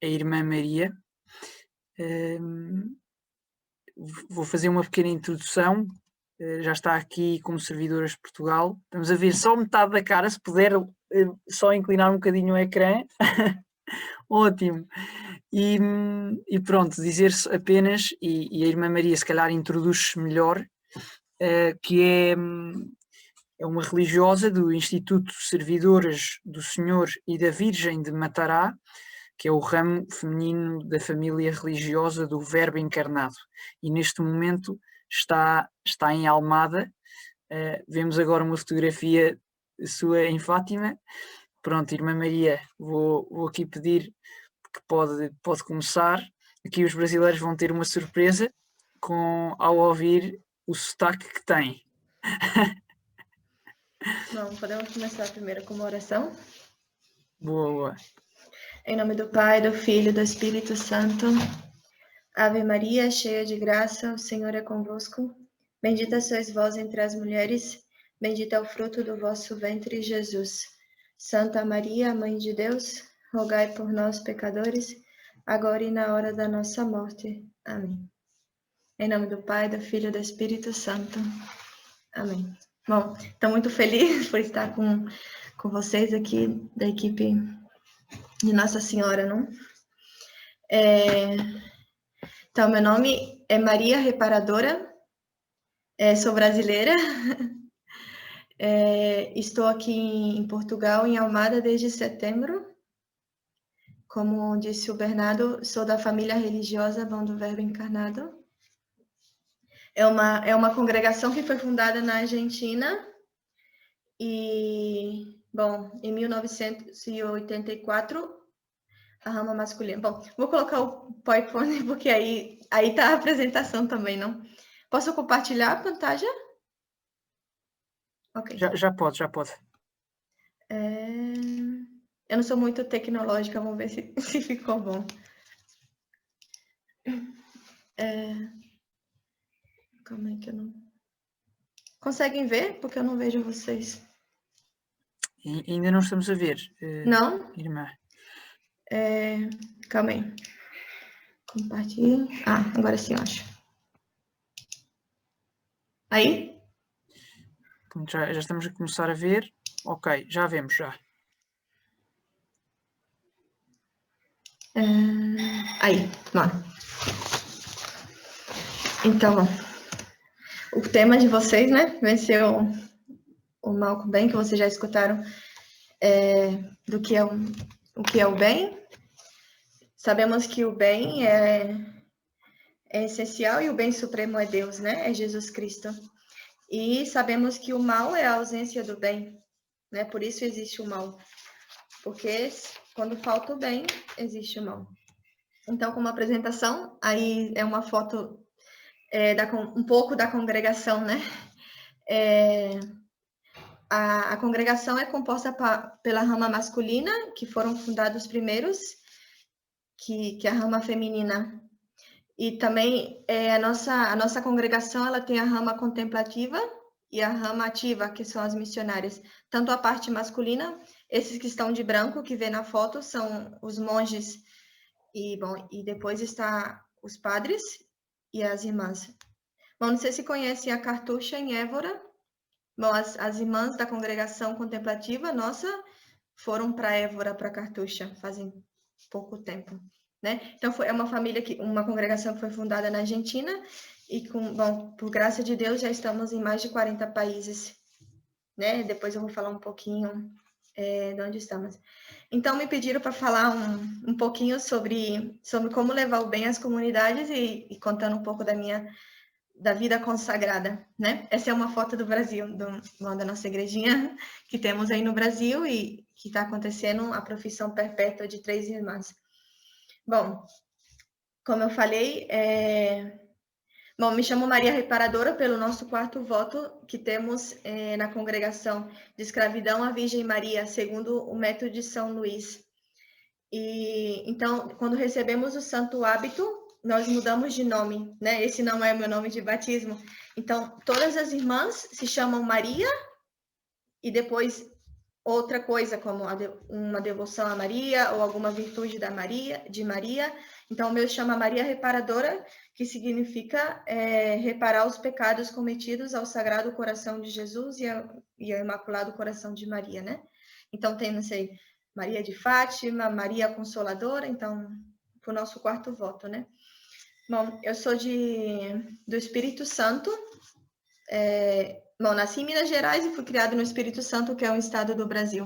a Irmã Maria. Vou fazer uma pequena introdução. Já está aqui como servidoras de Portugal. Estamos a ver só metade da cara, se puder só inclinar um bocadinho o ecrã. Ótimo. E pronto, dizer apenas, e a Irmã Maria se calhar introduz-se melhor, que é uma religiosa do Instituto Servidoras do Senhor e da Virgem de Matará, que é o ramo feminino da família religiosa do Verbo encarnado. E neste momento está em Almada. Vemos agora uma fotografia sua em Fátima. Pronto, Irmã Maria, vou aqui pedir que pode começar. Aqui os brasileiros vão ter uma surpresa ao ouvir o sotaque que tem. Bom, podemos começar primeiro com uma oração? Boa. Em nome do Pai, do Filho e do Espírito Santo. Ave Maria, cheia de graça, o Senhor é convosco. Bendita sois vós entre as mulheres, bendito é o fruto do vosso ventre, Jesus. Santa Maria, Mãe de Deus, rogai por nós, pecadores, agora e na hora da nossa morte. Amém. Em nome do Pai, do Filho e do Espírito Santo. Amém. Bom, estou muito feliz por estar com vocês aqui da equipe de Nossa Senhora, não? Então, meu nome é Maria Reparadora, sou brasileira, estou aqui em Portugal, em Almada, desde setembro. Como disse o Bernardo, sou da família religiosa Pão do Verbo Encarnado. É uma congregação que foi fundada na Argentina e, bom, em 1984, a rama masculina. Bom, vou colocar o PowerPoint porque aí tá a apresentação também, não? Posso compartilhar a pantalla? Ok. Já pode. Eu não sou muito tecnológica, vamos ver se ficou bom. Calma aí que eu não... Conseguem ver? Porque eu não vejo vocês. Ainda não estamos a ver. Não? Irmã. Calma aí. Compartilha. Agora sim, eu acho. Aí? Já estamos a começar a ver. Ok, já vemos, já. Aí, vamos. Então, o tema de vocês, né? Vencer o mal com o bem, que vocês já escutaram do que é o que é o bem. Sabemos que o bem é essencial e o bem supremo é Deus, né? É Jesus Cristo. E sabemos que o mal é a ausência do bem, né? Por isso existe o mal. Porque quando falta o bem, existe o mal. Então, como apresentação, aí é uma foto um pouco da congregação, né? A congregação é composta pela rama masculina, que foram fundados os primeiros, que é a rama feminina. E também a nossa congregação ela tem a rama contemplativa e a rama ativa, que são as missionárias. Tanto a parte masculina, esses que estão de branco, que vê na foto, são os monges. E depois está os padres e as irmãs. Bom, não sei se conhecem a Cartucha em Évora. Bom, as irmãs da congregação contemplativa, nossa, foram para Évora, para Cartucha, fazem pouco tempo, né? Então, é uma congregação que foi fundada na Argentina e, por graça de Deus, já estamos em mais de 40 países, né? Depois eu vou falar um pouquinho de onde estamos. Então, me pediram para falar um pouquinho sobre como levar o bem às comunidades e contando um pouco da vida consagrada, né? Essa é uma foto do Brasil, da nossa igrejinha que temos aí no Brasil e que está acontecendo a profissão perpétua de 3 irmãs. Bom, como eu falei, me chamo Maria Reparadora pelo nosso 4º voto que temos na congregação de escravidão à Virgem Maria, segundo o método de São Luís. E então, quando recebemos o santo hábito, nós mudamos de nome, né? Esse não é o meu nome de batismo. Então, todas as irmãs se chamam Maria e depois outra coisa, como uma devoção a Maria ou alguma virtude de Maria. Então, o meu chama Maria Reparadora, que significa reparar os pecados cometidos ao Sagrado Coração de Jesus e ao Imaculado Coração de Maria, né? Então, tem, não sei, Maria de Fátima, Maria Consoladora, então, para o nosso quarto voto, né? Bom, eu sou do Espírito Santo. Bom, nasci em Minas Gerais e fui criada no Espírito Santo, que é um estado do Brasil.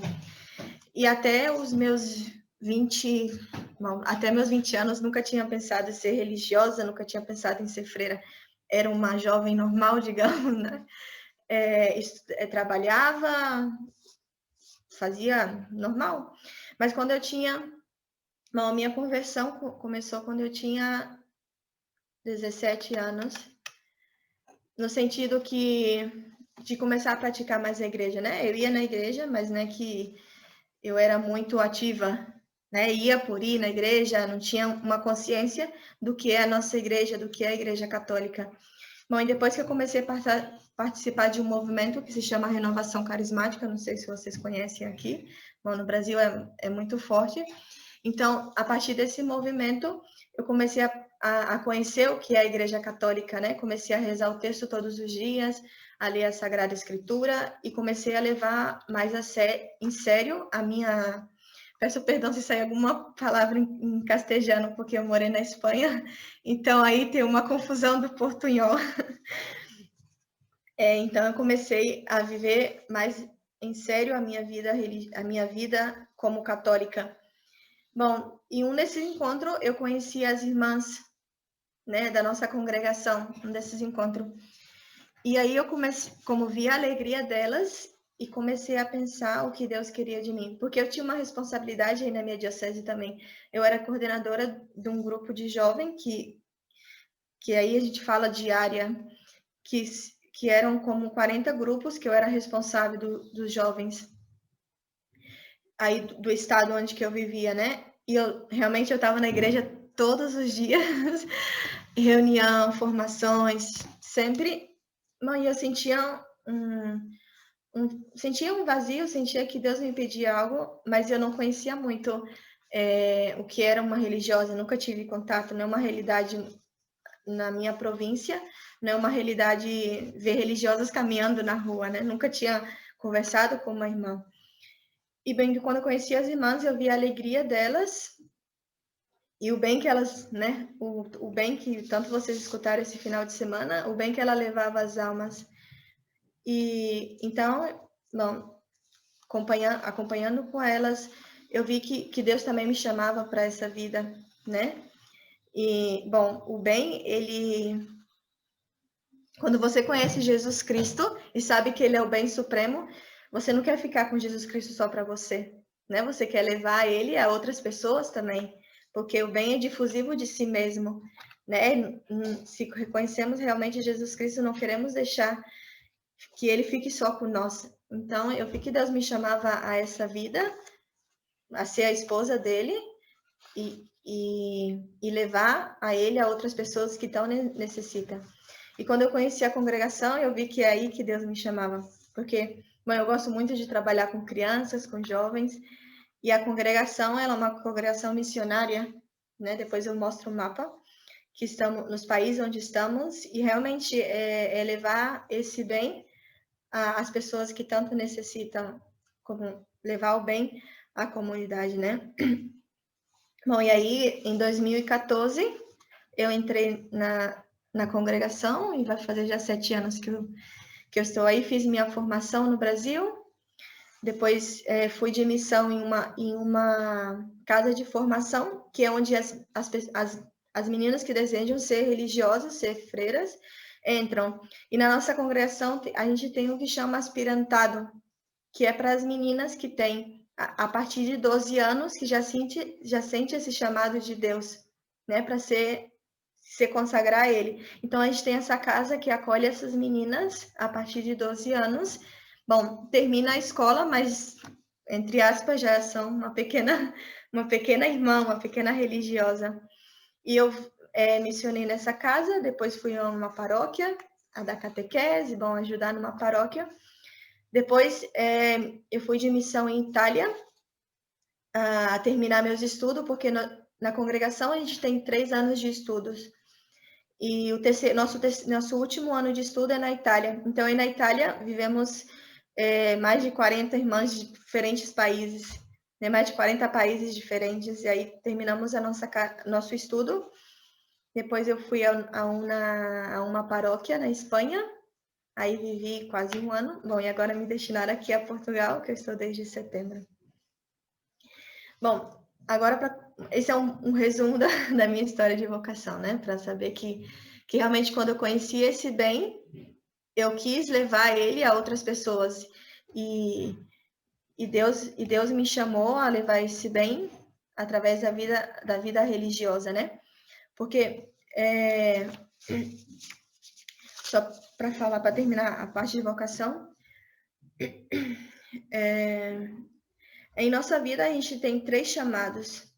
E até os meus 20 anos, nunca tinha pensado em ser religiosa, nunca tinha pensado em ser freira. Era uma jovem normal, digamos, né? Trabalhava, fazia normal. Mas quando eu tinha... Bom, a minha conversão começou quando eu tinha 17 anos, no sentido de começar a praticar mais a igreja, né? Eu ia na igreja, mas não é que eu era muito ativa, né? Ia por ir na igreja, não tinha uma consciência do que é a nossa igreja, do que é a Igreja Católica. Bom, e depois que eu comecei a participar de um movimento que se chama Renovação Carismática, não sei se vocês conhecem aqui, bom, no Brasil é muito forte. Então, a partir desse movimento, eu comecei a conhecer o que é a Igreja Católica, né? Comecei a rezar o texto todos os dias, a ler a Sagrada Escritura e comecei a levar mais em sério a minha... Peço perdão se sair alguma palavra em castelhano, porque eu morei na Espanha, então aí tem uma confusão do portunhol. Então, eu comecei a viver mais em sério a minha vida como católica. Bom, e nesse encontro eu conheci as irmãs, né, da nossa congregação, desses encontros. E aí eu comecei, como vi a alegria delas, e comecei a pensar o que Deus queria de mim, porque eu tinha uma responsabilidade aí na minha diocese também. Eu era coordenadora de um grupo de jovens que aí a gente fala de área, que eram como 40 grupos que eu era responsável dos jovens aí do estado onde que eu vivia, né? E eu estava na igreja todos os dias, reunião, formações, sempre. Mãe, eu sentia sentia um vazio, sentia que Deus me pedia algo, mas eu não conhecia muito o que era uma religiosa, nunca tive contato, não é uma realidade na minha província, não é uma realidade ver religiosas caminhando na rua, né? Nunca tinha conversado com uma irmã. E bem, quando eu conheci as irmãs, eu vi a alegria delas e o bem que elas, né? O bem que tanto vocês escutaram esse final de semana, o bem que ela levava às almas. E então, bom, acompanhando com elas, eu vi que Deus também me chamava para essa vida, né? E, bom, o bem, quando você conhece Jesus Cristo e sabe que ele é o bem supremo, você não quer ficar com Jesus Cristo só para você, né? Você quer levar ele a outras pessoas também, porque o bem é difusivo de si mesmo, né? Se reconhecemos realmente Jesus Cristo, não queremos deixar que ele fique só com nós. Então, eu vi que Deus me chamava a essa vida, a ser a esposa dele e levar a ele a outras pessoas que tão necessitam. E quando eu conheci a congregação, eu vi que é aí que Deus me chamava, porque, bom, eu gosto muito de trabalhar com crianças, com jovens, e a congregação, ela é uma congregação missionária, né? Depois eu mostro o mapa, que estamos nos países onde estamos, e realmente é levar esse bem às pessoas que tanto necessitam, como levar o bem à comunidade, né? Bom, e aí, em 2014, eu entrei na congregação, e vai fazer já 7 anos que eu estou aí, fiz minha formação no Brasil, depois fui de missão em uma casa de formação, que é onde as meninas que desejam ser religiosas, ser freiras, entram. E na nossa congregação, a gente tem o que chama aspirantado, que é para as meninas que têm a partir de 12 anos, que já sente esse chamado de Deus, né, para se consagrar a ele. Então, a gente tem essa casa que acolhe essas meninas a partir de 12 anos. Bom, termina a escola, mas, entre aspas, já são uma pequena irmã, uma pequena religiosa. E eu missionei nessa casa, depois fui a uma paróquia, a da catequese, bom, ajudar numa paróquia. Depois, eu fui de missão em Itália, a terminar meus estudos, porque na congregação a gente tem 3 anos de estudos. E nosso último ano de estudo é na Itália. Então, aí na Itália, vivemos mais de 40 irmãs de diferentes países, né? Mais de 40 países diferentes. E aí terminamos nosso estudo. Depois eu fui a uma paróquia na Espanha. Aí vivi quase 1 ano. Bom, e agora me destinaram aqui a Portugal, que eu estou desde setembro. Bom, agora esse é um resumo da minha história de vocação, né? Para saber que realmente quando eu conheci esse bem, eu quis levar ele a outras pessoas. E Deus me chamou a levar esse bem através da vida religiosa, né? Porque, só para falar, para terminar a parte de vocação, em nossa vida a gente tem 3 chamados.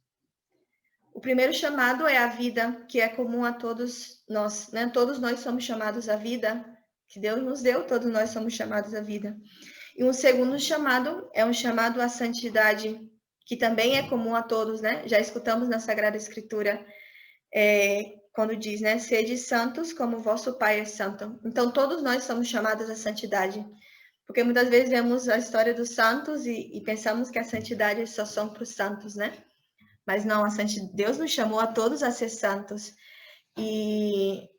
O primeiro chamado é a vida, que é comum a todos nós, né? Todos nós somos chamados à vida, que Deus nos deu, todos nós somos chamados à vida. E um segundo chamado é um chamado à santidade, que também é comum a todos, né? Já escutamos na Sagrada Escritura, quando diz, né? Sede santos como vosso Pai é santo. Então, todos nós somos chamados à santidade. Porque muitas vezes vemos a história dos santos e pensamos que a santidade só são para os santos, né? Mas não, Deus nos chamou a todos a ser santos. E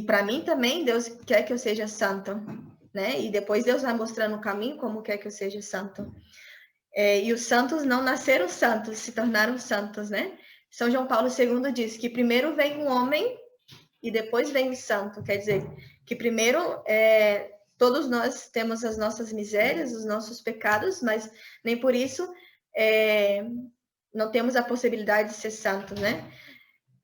para mim também, Deus quer que eu seja santo, né? E depois Deus vai mostrando o caminho como quer que eu seja santo. E os santos não nasceram santos, se tornaram santos, né? São João Paulo II diz que primeiro vem o homem e depois vem o santo. Quer dizer, que primeiro todos nós temos as nossas misérias, os nossos pecados, mas nem por isso não temos a possibilidade de ser santos, né?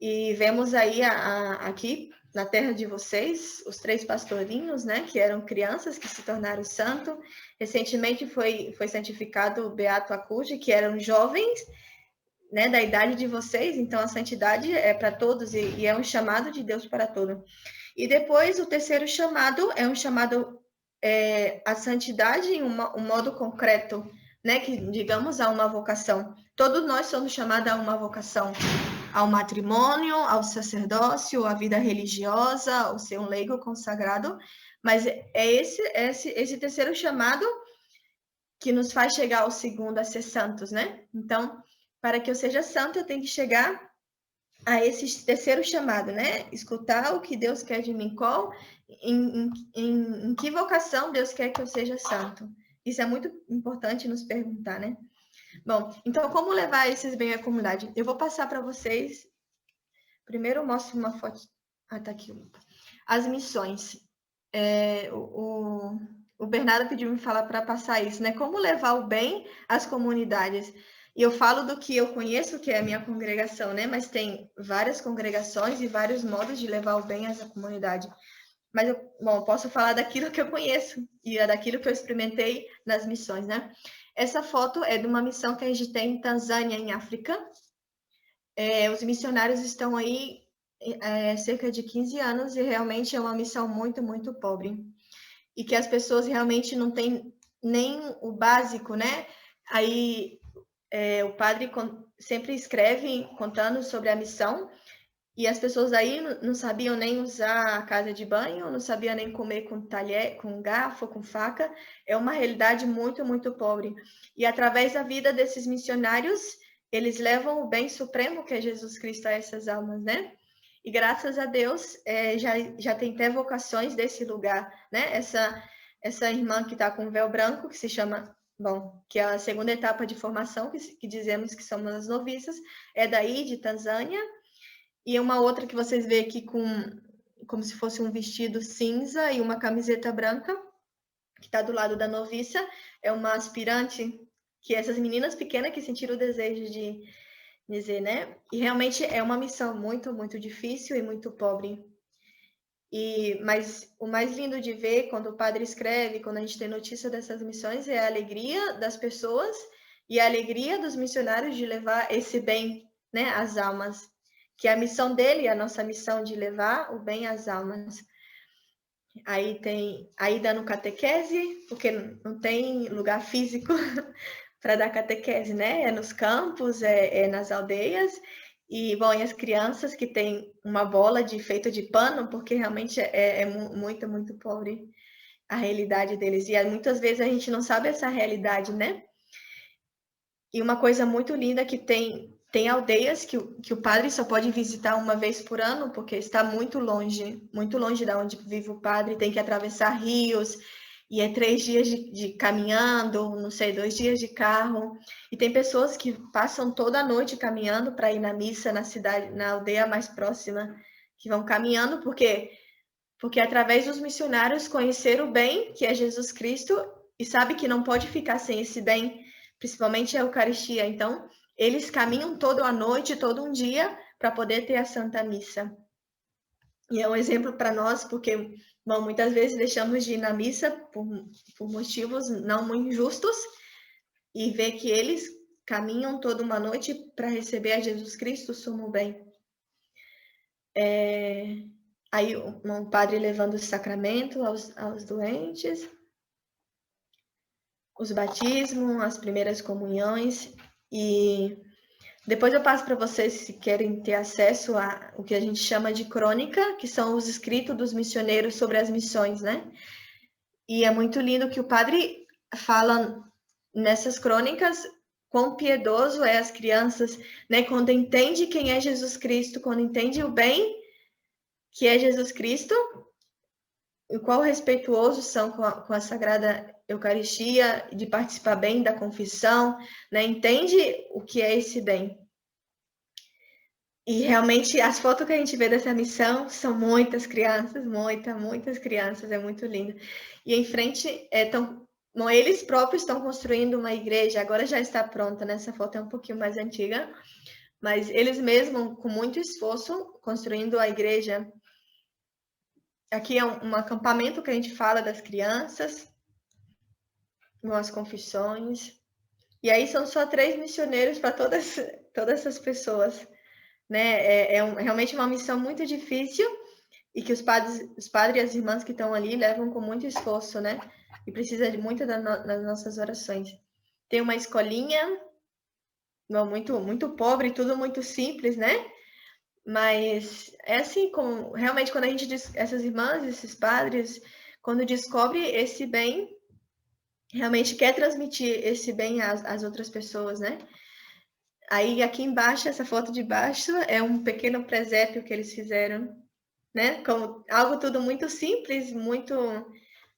E vemos aí aqui na terra de vocês, os 3 pastorinhos, né? Que eram crianças que se tornaram santos. Recentemente foi santificado o Beato Acude, que eram jovens, né? Da idade de vocês. Então, a santidade é para todos e é um chamado de Deus para todos. E depois, o terceiro chamado é um chamado à santidade em um modo concreto, né? Que, digamos, a uma vocação. Todos nós somos chamados a uma vocação, ao matrimônio, ao sacerdócio, à vida religiosa, ao ser um leigo consagrado, mas é esse terceiro chamado que nos faz chegar ao segundo, a ser santos, né? Então, para que eu seja santo, eu tenho que chegar a esse terceiro chamado, né? Escutar o que Deus quer de mim, em que vocação Deus quer que eu seja santo. Isso é muito importante nos perguntar, né? Bom, então, como levar esses bens à comunidade? Eu vou passar para vocês. Primeiro, eu mostro uma foto. Tá aqui. As missões. O Bernardo pediu me falar para passar isso, né? Como levar o bem às comunidades. E eu falo do que eu conheço, que é a minha congregação, né? Mas tem várias congregações e vários modos de levar o bem à comunidade. Mas eu posso falar daquilo que eu conheço e daquilo que eu experimentei nas missões, né? Essa foto é de uma missão que a gente tem em Tanzânia, em África. Os missionários estão aí cerca de 15 anos e realmente é uma missão muito, muito pobre. E que as pessoas realmente não têm nem o básico, né? Aí o padre sempre escreve contando sobre a missão e as pessoas aí não sabiam nem usar a casa de banho, não sabiam nem comer com talher, com garfo, com faca. É uma realidade muito, muito pobre. E através da vida desses missionários, eles levam o bem supremo, que é Jesus Cristo, a essas almas, né? E graças a Deus, já tem até vocações desse lugar, né? Essa irmã que está com o véu branco, que se chama, que é a segunda etapa de formação, que dizemos que somos as noviças, é daí, de Tanzânia. E uma outra que vocês veem aqui como se fosse um vestido cinza e uma camiseta branca, que está do lado da noviça, é uma aspirante, que essas meninas pequenas que sentiram o desejo de dizer, né? E realmente é uma missão muito, muito difícil e muito pobre. Mas o mais lindo de ver, quando o padre escreve, quando a gente tem notícia dessas missões, é a alegria das pessoas e a alegria dos missionários de levar esse bem, né, às almas. Que é a missão dele, a nossa missão de levar o bem às almas. Aí dando catequese, porque não tem lugar físico para dar catequese, né? É nos campos, é nas aldeias. E, bom, e as crianças que têm uma bola feita de pano, porque realmente é muito, muito pobre a realidade deles. E muitas vezes a gente não sabe essa realidade, né? E uma coisa muito linda que tem aldeias que o padre só pode visitar uma vez por ano, porque está muito longe da onde vive o padre, tem que atravessar rios, e é 3 dias de caminhando, não sei, 2 dias de carro. E tem pessoas que passam toda a noite caminhando para ir na missa na cidade, na aldeia mais próxima, que vão caminhando, porque através dos missionários conheceram o bem, que é Jesus Cristo, e sabe que não pode ficar sem esse bem, principalmente a Eucaristia. Então, eles caminham toda a noite, todo um dia, para poder ter a Santa Missa. E é um exemplo para nós, porque bom, muitas vezes deixamos de ir na missa por motivos não muito justos, e ver que eles caminham toda uma noite para receber a Jesus Cristo, sumo bem. Aí um padre levando o sacramento aos doentes, os batismos, as primeiras comunhões, e depois eu passo para vocês se querem ter acesso a o que a gente chama de crônica, que são os escritos dos missioneiros sobre as missões, né? E é muito lindo que o padre fala nessas crônicas quão piedoso é as crianças, né? Quando entende quem é Jesus Cristo, quando entende o bem que é Jesus Cristo, e qual respeituosos são com a Sagrada Eucaristia, de participar bem da confissão, né? Entende o que é esse bem. E realmente as fotos que a gente vê dessa missão são muitas crianças, muitas crianças, é muito lindo. E em frente eles próprios estão construindo uma igreja, agora já está pronta, né? Essa foto é um pouquinho mais antiga, mas eles mesmos, com muito esforço, construindo a igreja. Aqui é um acampamento que a gente fala das crianças, as confissões. E aí são só 3 missioneiros para todas essas pessoas, né? Realmente uma missão muito difícil e que os padres e as irmãs que estão ali levam com muito esforço, né? E precisa de muito das nossas orações. Tem uma escolinha, muito pobre, tudo muito simples, né? Mas é assim, como realmente quando a gente essas irmãs, esses padres, quando descobre esse bem, realmente quer transmitir esse bem às outras pessoas, né? Aí aqui embaixo, essa foto de baixo, é um pequeno presépio que eles fizeram, né? Como algo tudo muito simples,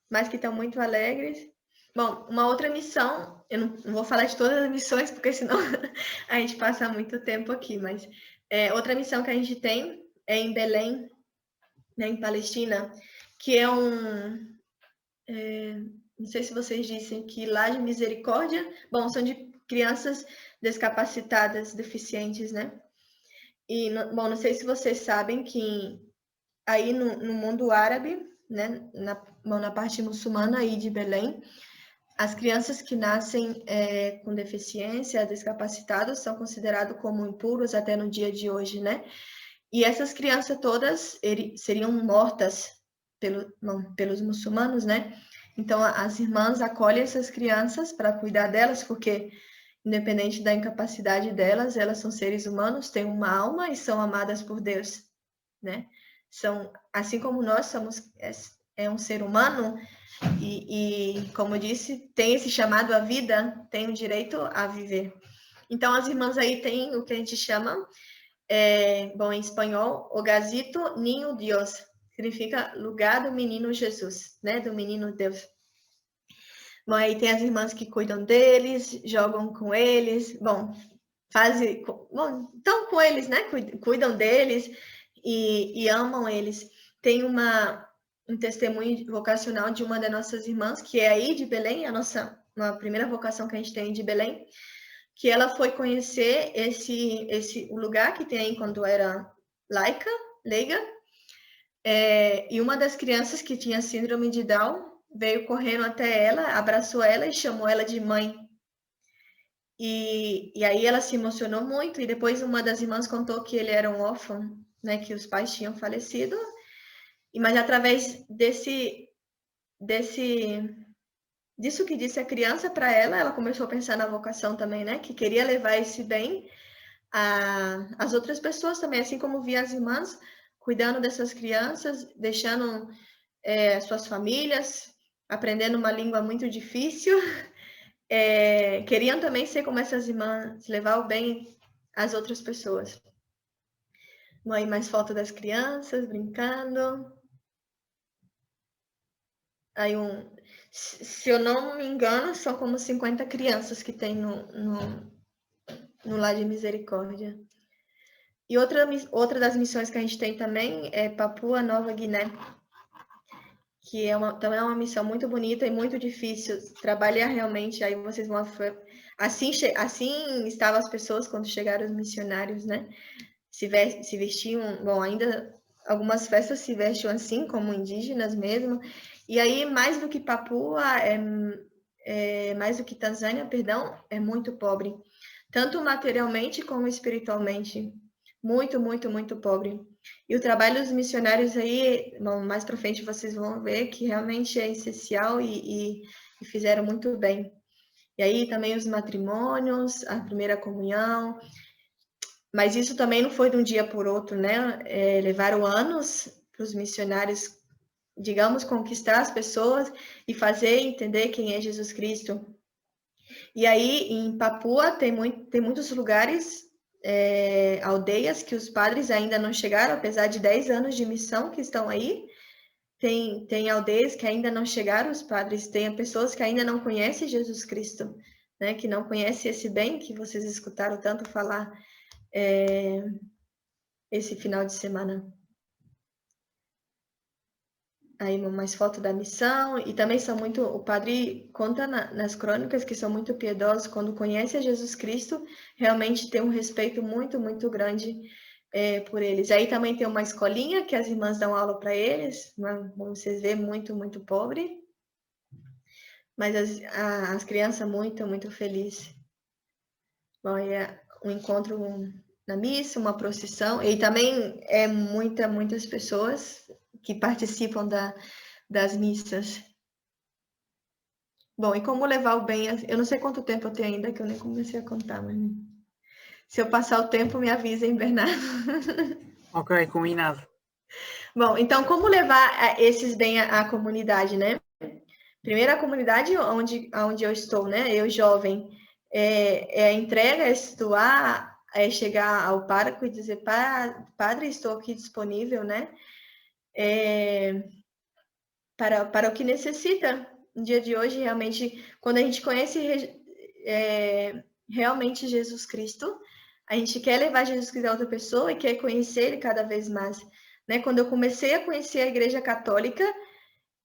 mas que estão muito alegres. Bom, uma outra missão, eu não vou falar de todas as missões, porque senão a gente passa muito tempo aqui, mas outra missão que a gente tem é em Belém, né, em Palestina, que é não sei se vocês dizem que lá de misericórdia, bom, são de crianças descapacitadas, deficientes, né? E, bom, não sei se vocês sabem que aí no mundo árabe, né, na parte muçulmana aí de Belém, as crianças que nascem com deficiência, descapacitados, são considerados como impuros até no dia de hoje, né? E essas crianças todas seriam mortas pelos muçulmanos, né? Então, as irmãs acolhem essas crianças para cuidar delas, porque, independente da incapacidade delas, elas são seres humanos, têm uma alma e são amadas por Deus, né? Assim como nós somos um ser humano e, como eu disse, tem esse chamado à vida, tem o direito a viver. Então, as irmãs aí têm o que a gente chama, bom, em espanhol, Hogazito Niño Dios, significa lugar do menino Jesus, né? Do menino Deus. Bom, aí tem as irmãs que cuidam deles, jogam com eles, bom, estão com eles, né? Cuidam deles e amam eles. Tem um testemunho vocacional de uma das nossas irmãs, que é aí de Belém, uma primeira vocação que a gente tem de Belém, que ela foi conhecer o lugar que tem aí quando era leiga, e uma das crianças que tinha síndrome de Down veio correndo até ela, abraçou ela e chamou ela de mãe. E aí ela se emocionou muito, e depois uma das irmãs contou que ele era um órfão, né, que os pais tinham falecido, Mas através disso que disse a criança para ela começou a pensar na vocação também, né? Que queria levar esse bem às outras pessoas também, assim como via as irmãs cuidando dessas crianças, deixando suas famílias, aprendendo uma língua muito difícil. Queriam também ser como essas irmãs, levar o bem às outras pessoas. Aí mais foto das crianças brincando. Aí se eu não me engano, são como 50 crianças que tem no Lar de Misericórdia. E outra das missões que a gente tem também é Papua Nova Guiné, que também é uma missão muito bonita e muito difícil. Trabalhar realmente, aí vocês vão... Assim estavam as pessoas quando chegaram os missionários, né? Se vestiam... Bom, ainda algumas festas se vestem assim, como indígenas mesmo. E aí, mais do que Papua, mais do que Tanzânia, perdão, é muito pobre. Tanto materialmente como espiritualmente. Muito, muito, muito pobre. E o trabalho dos missionários aí, bom, mais para frente vocês vão ver que realmente é essencial e fizeram muito bem. E aí também os matrimônios, a primeira comunhão, mas isso também não foi de um dia por outro, né? Levaram anos para os missionários, digamos, conquistar as pessoas e fazer entender quem é Jesus Cristo. E aí em Papua tem muitos lugares, aldeias que os padres ainda não chegaram, apesar de 10 anos de missão que estão aí. Tem aldeias que ainda não chegaram os padres, tem pessoas que ainda não conhecem Jesus Cristo, né? Que não conhecem esse bem que vocês escutaram tanto falar esse final de semana. Aí mais foto da missão, e também o padre conta nas crônicas que são muito piedosos, quando conhecem a Jesus Cristo, realmente tem um respeito muito, muito grande por eles. Aí também tem uma escolinha que as irmãs dão aula para eles, como vocês veem, muito, muito pobre, mas as crianças muito, muito felizes. Bom, é um encontro na missa, uma procissão, e também muitas pessoas que participam das missas. Bom, e como levar o bem... Eu não sei quanto tempo eu tenho ainda, que eu nem comecei a contar, mas... Se eu passar o tempo, me avisem, Bernardo. Ok, combinado. Bom, então, como levar esses bem à comunidade, né? Primeiro, a comunidade onde eu estou, né? Eu, jovem, é a entrega, é se doar, é chegar ao pároco e dizer, padre, estou aqui disponível, né? Para o que necessita. No dia de hoje, realmente, quando a gente conhece realmente Jesus Cristo, a gente quer levar Jesus Cristo a outra pessoa e quer conhecer Ele cada vez mais. Né? Quando eu comecei a conhecer a Igreja Católica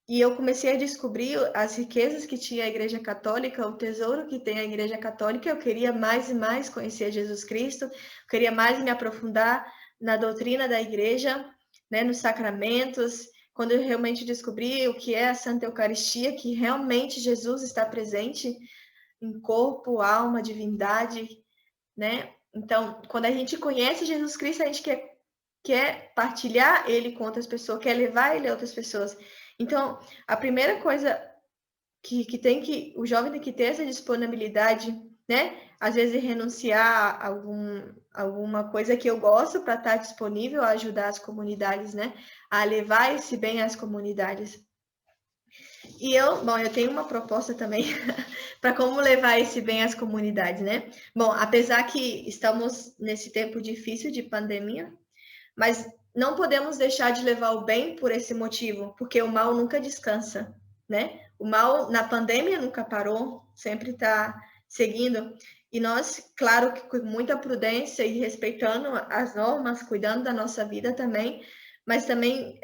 e eu comecei a descobrir as riquezas que tinha a Igreja Católica, o tesouro que tem a Igreja Católica, eu queria mais e mais conhecer Jesus Cristo, eu queria mais me aprofundar na doutrina da Igreja, né? Nos sacramentos. Quando eu realmente descobri o que é a Santa Eucaristia, que realmente Jesus está presente em corpo, alma, divindade, né? Então, quando a gente conhece Jesus Cristo, a gente quer partilhar Ele com outras pessoas, quer levar Ele a outras pessoas. Então, a primeira coisa que o jovem tem que ter essa disponibilidade, né? Às vezes renunciar a alguma coisa que eu gosto para estar disponível a ajudar as comunidades, né? A levar esse bem às comunidades. E eu tenho uma proposta também para como levar esse bem às comunidades, né? Bom, apesar que estamos nesse tempo difícil de pandemia, mas não podemos deixar de levar o bem por esse motivo, porque o mal nunca descansa, né? O mal na pandemia nunca parou, sempre está seguindo. E nós, claro que com muita prudência e respeitando as normas, cuidando da nossa vida também, mas também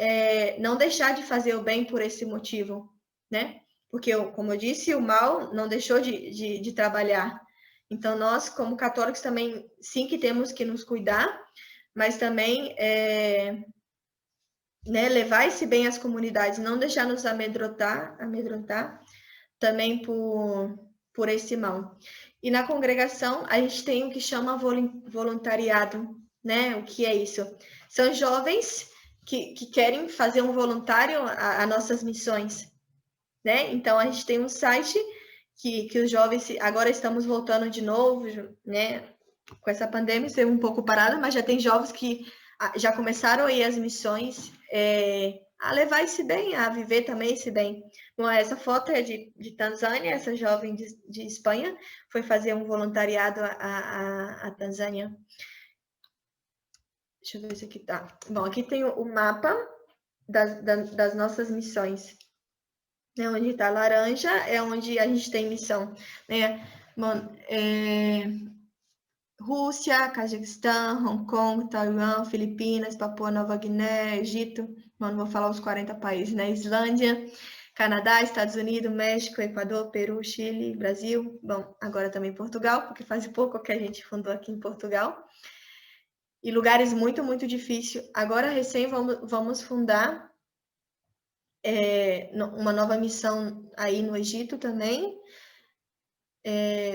não deixar de fazer o bem por esse motivo, né? Porque, como eu disse, o mal não deixou de trabalhar. Então, nós, como católicos, também, sim, que temos que nos cuidar, mas também né, levar esse bem às comunidades, não deixar nos amedrontar também por esse mal. E na congregação, a gente tem o que chama voluntariado, né? O que é isso? São jovens que querem fazer um voluntário a nossas missões, né? Então, a gente tem um site que os jovens, agora estamos voltando de novo, né? Com essa pandemia, esteve um pouco parada, mas já tem jovens que já começaram a ir às missões, a levar esse bem, a viver também esse bem. Bom, essa foto é de Tanzânia, essa jovem de Espanha foi fazer um voluntariado a Tanzânia. Deixa eu ver se aqui tá. Bom, aqui tem o mapa das nossas missões. Né, onde está laranja é onde a gente tem missão, né? Bom, Rússia, Cazaquistão, Hong Kong, Taiwan, Filipinas, Papua Nova Guiné, Egito, não vou falar os 40 países, né? Islândia, Canadá, Estados Unidos, México, Equador, Peru, Chile, Brasil, bom, agora também Portugal, porque faz pouco que a gente fundou aqui em Portugal. E lugares muito, muito difíceis. Agora, recém, vamos fundar uma nova missão aí no Egito também.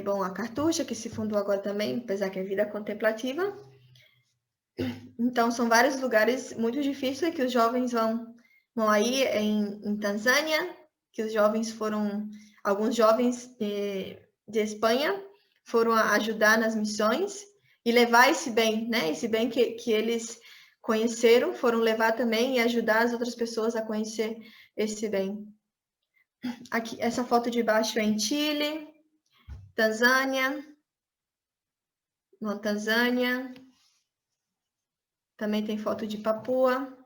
Bom, a Cartucha, que se fundou agora também, apesar que é vida contemplativa. Então, são vários lugares muito difíceis que os jovens vão aí em Tanzânia, que os jovens foram, alguns jovens de Espanha foram ajudar nas missões e levar esse bem, né? Esse bem que eles conheceram, foram levar também e ajudar as outras pessoas a conhecer esse bem. Aqui, essa foto de baixo é em Chile, Tanzânia, Tanzânia, também tem foto de Papua,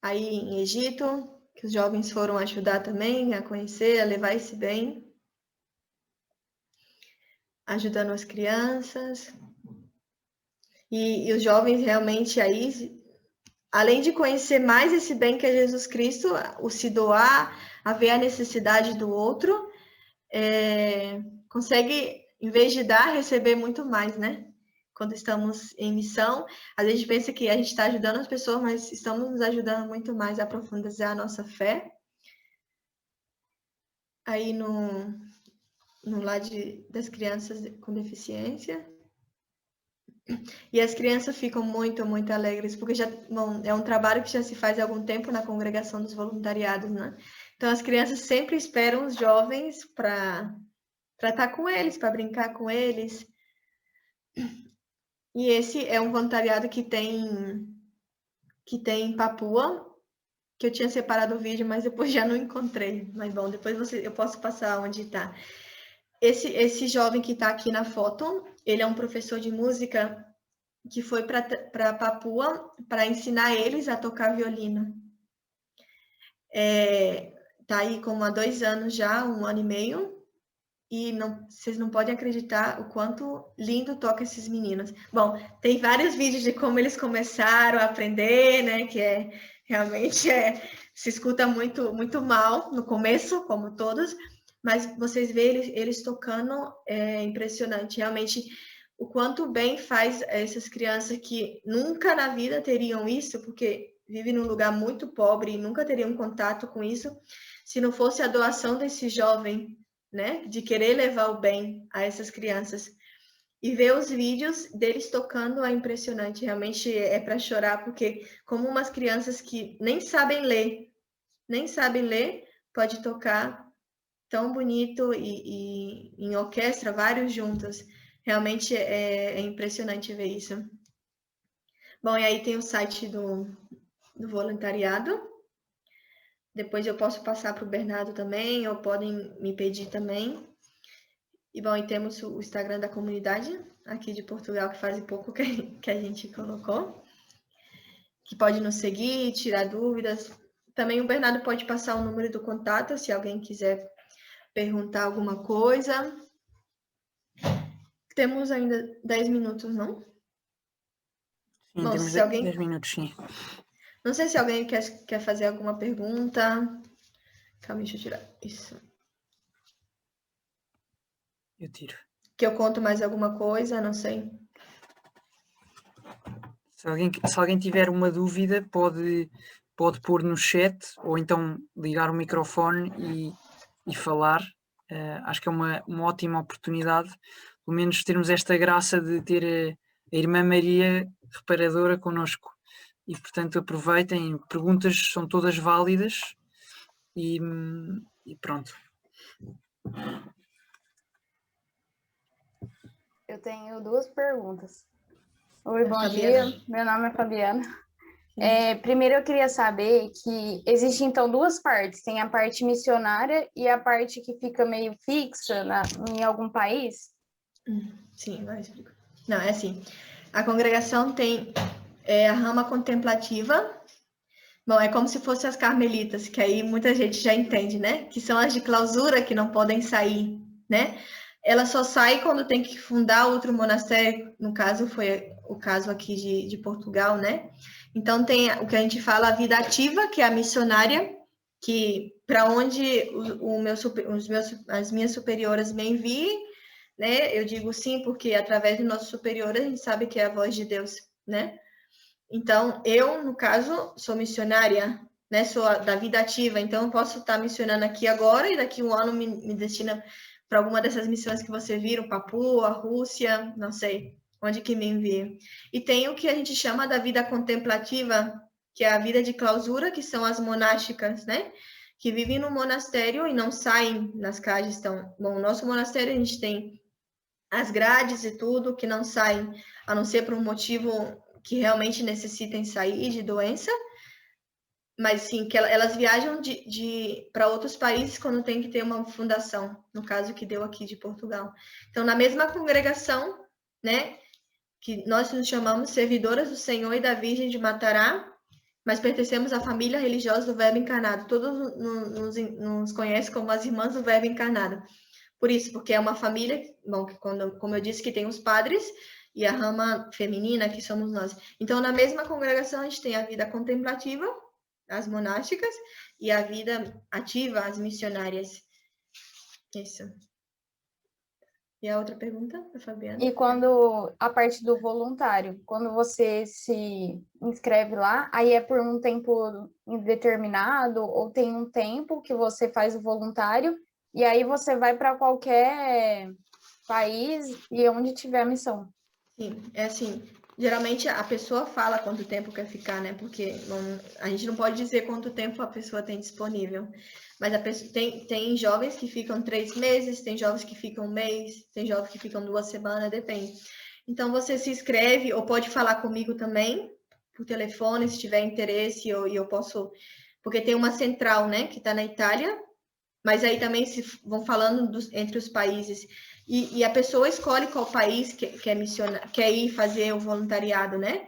aí em Egito, que os jovens foram ajudar também a conhecer, a levar esse bem, ajudando as crianças. E os jovens realmente aí, além de conhecer mais esse bem que é Jesus Cristo, o se doar, a ver a necessidade do outro, consegue, em vez de dar, receber muito mais, né? Quando estamos em missão, às vezes a gente pensa que a gente está ajudando as pessoas, mas estamos nos ajudando muito mais a profundizar a nossa fé. Aí no lar das crianças com deficiência. E as crianças ficam muito, muito alegres, porque é um trabalho que já se faz há algum tempo na congregação dos voluntariados, né? Então as crianças sempre esperam os jovens para estar com eles, para brincar com eles. E esse é um voluntariado que tem em Papua, que eu tinha separado o vídeo, mas depois já não encontrei. Mas bom, depois eu posso passar onde está. Esse jovem que está aqui na foto, ele é um professor de música que foi para Papua para ensinar eles a tocar violino. Está aí como há 2 anos já, 1 ano e meio, e vocês não podem acreditar o quanto lindo toca esses meninos. Bom, tem vários vídeos de como eles começaram a aprender, né? Que realmente se escuta muito, muito mal no começo, como todos, mas vocês veem eles tocando, é impressionante. Realmente, o quanto bem faz essas crianças que nunca na vida teriam isso, porque vivem num lugar muito pobre e nunca teriam contato com isso, se não fosse a doação desse jovem, né, de querer levar o bem a essas crianças. E ver os vídeos deles tocando é impressionante, realmente é para chorar, porque como umas crianças que nem sabem ler, pode tocar tão bonito e em orquestra, vários juntos. Realmente é impressionante ver isso. Bom, e aí tem o site do voluntariado. Depois eu posso passar para o Bernardo também, ou podem me pedir também. E bom, e temos o Instagram da comunidade, aqui de Portugal, que faz pouco que a gente colocou, que pode nos seguir, tirar dúvidas. Também o Bernardo pode passar o número do contato, se alguém quiser perguntar alguma coisa. Temos ainda 10 minutos, não? Sim, Bom, temos se alguém... 10 minutos, sim. Não sei se alguém quer fazer alguma pergunta. Calma, deixa eu tirar isso. Eu tiro. Que eu conto mais alguma coisa, não sei. Se alguém tiver uma dúvida, pode pôr no chat ou então ligar o microfone e falar. Acho que é uma ótima oportunidade, pelo menos termos esta graça de ter a Irmã Maria Reparadora connosco. e portanto aproveitem, perguntas são todas válidas e pronto. Eu tenho 2 perguntas. Oi, bom Fabiana. dia. Meu nome é Fabiana. Primeiro eu queria saber que existe então 2 partes. Tem a parte missionária e a parte que fica meio fixa em algum país. Sim, vai explicar. Não, é assim. A congregação tem a rama contemplativa. Bom, é como se fossem as carmelitas, que aí muita gente já entende, né? Que são as de clausura que não podem sair, né? Ela só sai quando tem que fundar outro monastério. No caso, foi o caso aqui de Portugal, né? Então, tem o que a gente fala, a vida ativa, que é a missionária, que para onde as minhas superiores me enviem, né? Eu digo sim, porque através do nosso superior a gente sabe que é a voz de Deus, né? Então, eu, no caso, sou missionária, né? Sou da vida ativa, então eu posso estar missionando aqui agora e daqui um ano me destina para alguma dessas missões que você viram, Papua, Rússia, não sei onde que me envia. E tem o que a gente chama da vida contemplativa, que é a vida de clausura, que são as monásticas, né? Que vivem no monastério e não saem nas casas. Então, bom, o nosso monastério a gente tem as grades e tudo, que não saem, a não ser por um motivo que realmente necessitem sair de doença, mas sim, que elas viajam para outros países quando tem que ter uma fundação, no caso que deu aqui de Portugal. Então, na mesma congregação, né, que nós nos chamamos Servidoras do Senhor e da Virgem de Matará, mas pertencemos à família religiosa do Verbo Encarnado. Todos nos conhecem como as Irmãs do Verbo Encarnado. Por isso, porque é uma família, bom, que como eu disse, que tem os padres e a rama feminina, que somos nós. Então, na mesma congregação, a gente tem a vida contemplativa, as monásticas, e a vida ativa, as missionárias. Isso. E a outra pergunta, da Fabiana? E quando a parte do voluntário, quando você se inscreve lá, aí é por um tempo indeterminado ou tem um tempo que você faz o voluntário e aí você vai para qualquer país e onde tiver a missão. Sim, é assim, geralmente a pessoa fala quanto tempo quer ficar, né? Porque a gente não pode dizer quanto tempo a pessoa tem disponível. Mas tem jovens que ficam 3 meses, tem jovens que ficam 1 mês, tem jovens que ficam 2 semanas, depende. Então você se inscreve ou pode falar comigo também por telefone, se tiver interesse, e eu posso. Porque tem uma central, né, que está na Itália, mas aí também se vão falando entre os países. E a pessoa escolhe qual país quer ir fazer o voluntariado, né?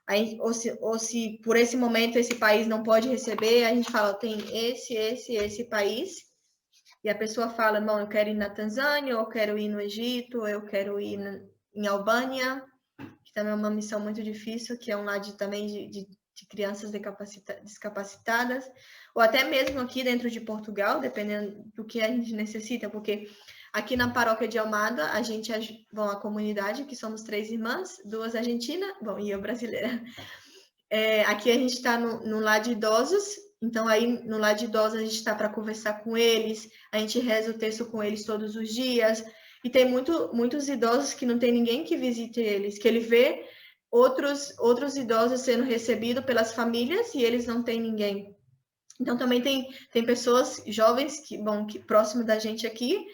Aí, ou se por esse momento esse país não pode receber, a gente fala, tem esse país, e a pessoa fala, bom, eu quero ir na Tanzânia, eu quero ir no Egito, eu quero ir em Albânia, que também é uma missão muito difícil, que é um lado também de crianças discapacitadas, ou até mesmo aqui dentro de Portugal, dependendo do que a gente necessita, porque aqui na paróquia de Almada, a gente, bom, a comunidade, que somos 3 irmãs, 2 argentinas, bom, e eu brasileira. Aqui a gente está no lar de idosos, então aí no lar de idosos a gente está para conversar com eles, a gente reza o texto com eles todos os dias, e tem muitos idosos que não tem ninguém que visite eles, que ele vê outros idosos sendo recebidos pelas famílias e eles não têm ninguém. Então também tem pessoas jovens que próximo da gente aqui,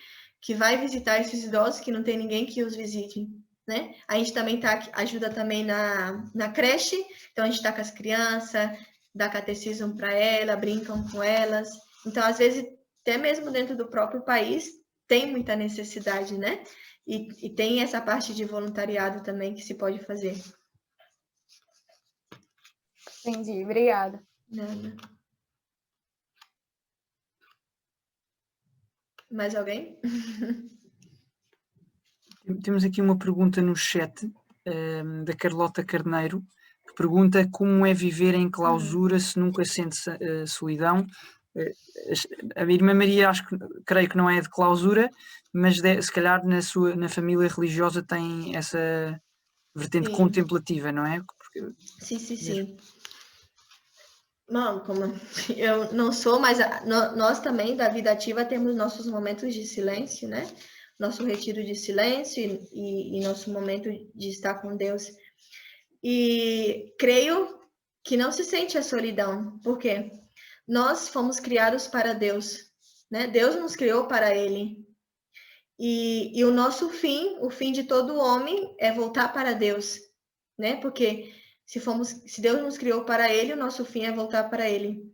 que vai visitar esses idosos que não tem ninguém que os visite, né? A gente também ajuda também na creche, então a gente está com as crianças, dá catecismo para elas, brincam com elas. Então, às vezes, até mesmo dentro do próprio país, tem muita necessidade, né? E tem essa parte de voluntariado também que se pode fazer. Entendi, obrigada. Nada. Mais alguém? Temos aqui uma pergunta no chat da Carlota Carneiro, que pergunta como é viver em clausura se nunca sente solidão. A minha irmã Maria, creio que não é de clausura, mas se calhar na família religiosa tem essa vertente contemplativa, não é? Porque, Sim. Não, como eu não sou, mas nós também da vida ativa temos nossos momentos de silêncio, né? Nosso retiro de silêncio e nosso momento de estar com Deus. E creio que não se sente a solidão. Por quê? Nós fomos criados para Deus, né? Deus nos criou para Ele. E o nosso fim, o fim de todo homem, é voltar para Deus, né? Porque se Deus nos criou para Ele, o nosso fim é voltar para Ele.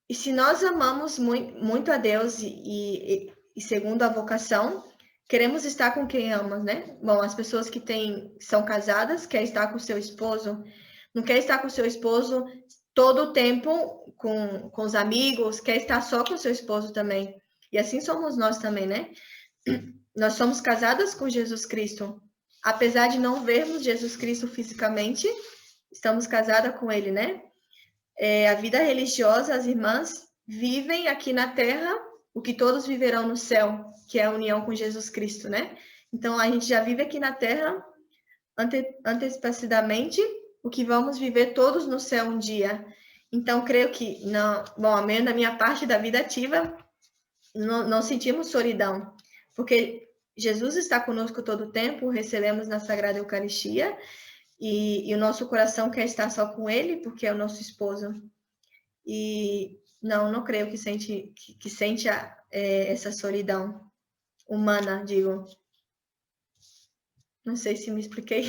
E se nós amamos muito a Deus e segundo a vocação, queremos estar com quem ama, né? Bom, as pessoas que são casadas, querem estar com o seu esposo, não quer estar com o seu esposo todo o tempo com os amigos, quer estar só com o seu esposo também. E assim somos nós também, né? Nós somos casadas com Jesus Cristo. Apesar de não vermos Jesus Cristo fisicamente, estamos casadas com Ele, né? A vida religiosa, as irmãs vivem aqui na Terra o que todos viverão no céu, que é a união com Jesus Cristo, né? Então, a gente já vive aqui na Terra antecipadamente o que vamos viver todos no céu um dia. Então, creio que, não, bom, na minha parte da vida ativa, não sentimos solidão, porque Jesus está conosco todo o tempo, recebemos na Sagrada Eucaristia, e o nosso coração quer estar só com Ele, porque é o nosso esposo. E não creio que sente essa solidão humana, digo. Não sei se me expliquei.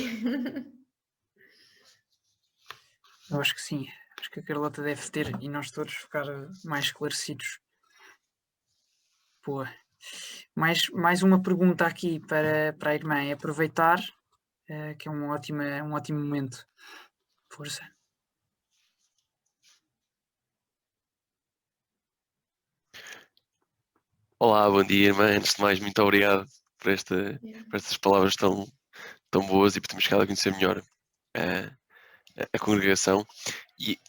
Eu acho que sim. Acho que a Carlota deve ter e nós todos ficar mais esclarecidos. Boa. Mais uma pergunta aqui para a irmã. É aproveitar, que é um ótimo momento. Força. Olá, bom dia, irmã. Antes de mais, muito obrigado por estas palavras tão boas e por termos ficado a conhecer melhor a congregação. E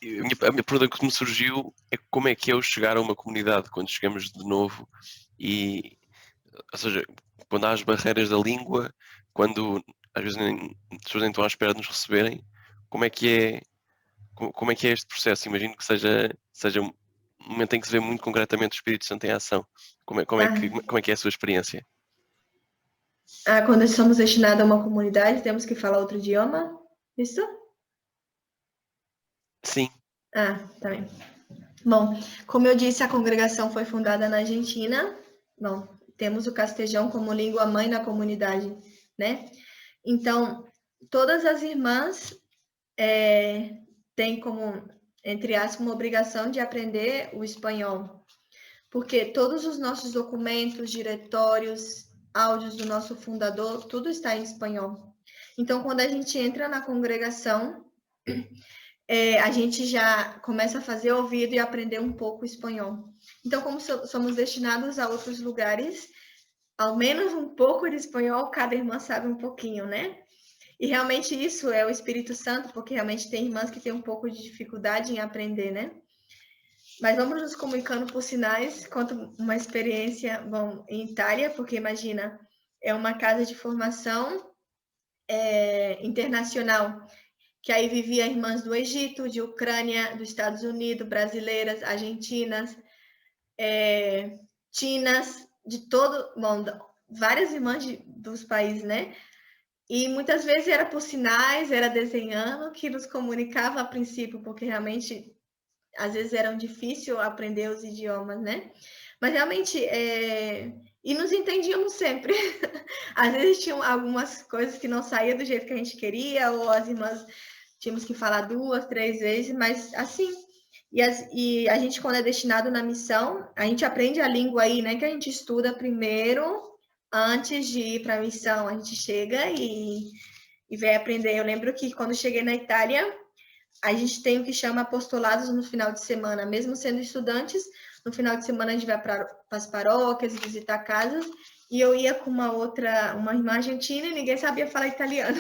a minha pergunta que me surgiu é como é que é o chegar a uma comunidade quando chegamos de novo ou seja, quando há as barreiras da língua, quando às vezes as pessoas nem estão à espera de nos receberem, como é que é este processo? Imagino que seja um momento em que se vê muito concretamente o Espírito Santo em ação. Como é que é a sua experiência? Quando somos destinados a uma comunidade, temos que falar outro idioma? Isso? Sim. Tá bem. Bom, como eu disse, a congregação foi fundada na Argentina. Bom, temos o castelhão como língua mãe na comunidade, né? Então, todas as irmãs têm como, entre aspas, uma obrigação de aprender o espanhol, porque todos os nossos documentos, diretórios, áudios do nosso fundador, tudo está em espanhol. Então, quando a gente entra na congregação, a gente já começa a fazer ouvido e aprender um pouco espanhol. Então, como somos destinados a outros lugares, ao menos um pouco de espanhol, cada irmã sabe um pouquinho, né? E realmente isso é o Espírito Santo, porque realmente tem irmãs que têm um pouco de dificuldade em aprender, né? Mas vamos nos comunicando por sinais. Conto uma experiência, bom, em Itália, porque imagina, é uma casa de formação internacional, que aí vivia irmãs do Egito, de Ucrânia, dos Estados Unidos, brasileiras, argentinas, chinas, de todo mundo, várias irmãs dos países, né? E muitas vezes era por sinais, era desenhando, que nos comunicava a princípio, porque realmente, às vezes, era difícil aprender os idiomas, né? Mas realmente, e nos entendíamos sempre. Às vezes tinham algumas coisas que não saíam do jeito que a gente queria, ou as irmãs tínhamos que falar 2, 3 vezes, mas assim. E a gente, quando é destinado na missão, a gente aprende a língua aí, né? Que a gente estuda primeiro, antes de ir para a missão. A gente chega e vai aprender. Eu lembro que quando cheguei na Itália, a gente tem o que chama apostolados no final de semana. Mesmo sendo estudantes, no final de semana a gente vai para as paróquias, visitar casas. E eu ia com uma irmã argentina e ninguém sabia falar italiano.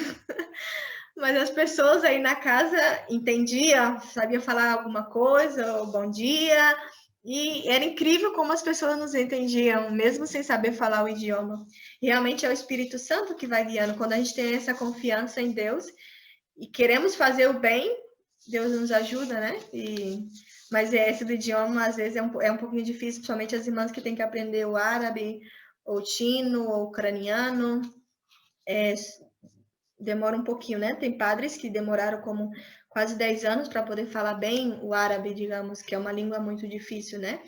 Mas as pessoas aí na casa entendiam, sabiam falar alguma coisa, ou bom dia, e era incrível como as pessoas nos entendiam, mesmo sem saber falar o idioma. E realmente é o Espírito Santo que vai guiando. Quando a gente tem essa confiança em Deus e queremos fazer o bem, Deus nos ajuda, né? Mas esse do idioma, às vezes, é um pouquinho difícil, principalmente as irmãs que têm que aprender o árabe, ou chino, ou ucraniano. demora um pouquinho, né? Tem padres que demoraram como quase 10 anos para poder falar bem o árabe, digamos, que é uma língua muito difícil, né?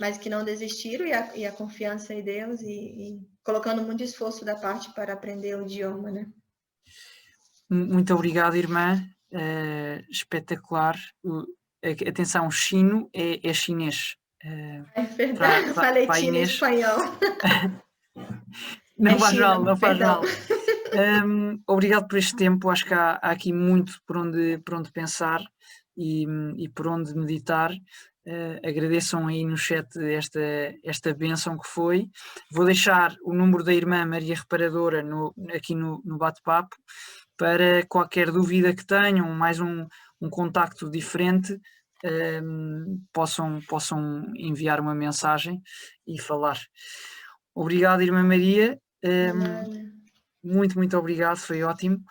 Mas que não desistiram e a confiança em Deus e colocando muito esforço da parte para aprender o idioma, né? Muito obrigado, irmã. Espetacular. Atenção, chino é chinês. É verdade, falei chino em Inês. espanhol. Não faz China, mal, não faz perdão. mal. Obrigado por este tempo. Acho que há aqui muito por onde pensar e por onde meditar. Agradeçam aí no chat esta bênção que foi. Vou deixar o número da irmã Maria Reparadora aqui no bate-papo para qualquer dúvida que tenham, mais um contacto diferente, possam enviar uma mensagem e falar. Obrigado, irmã Maria. Muito obrigado, foi ótimo.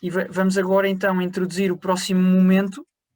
E vamos agora então introduzir o próximo momento,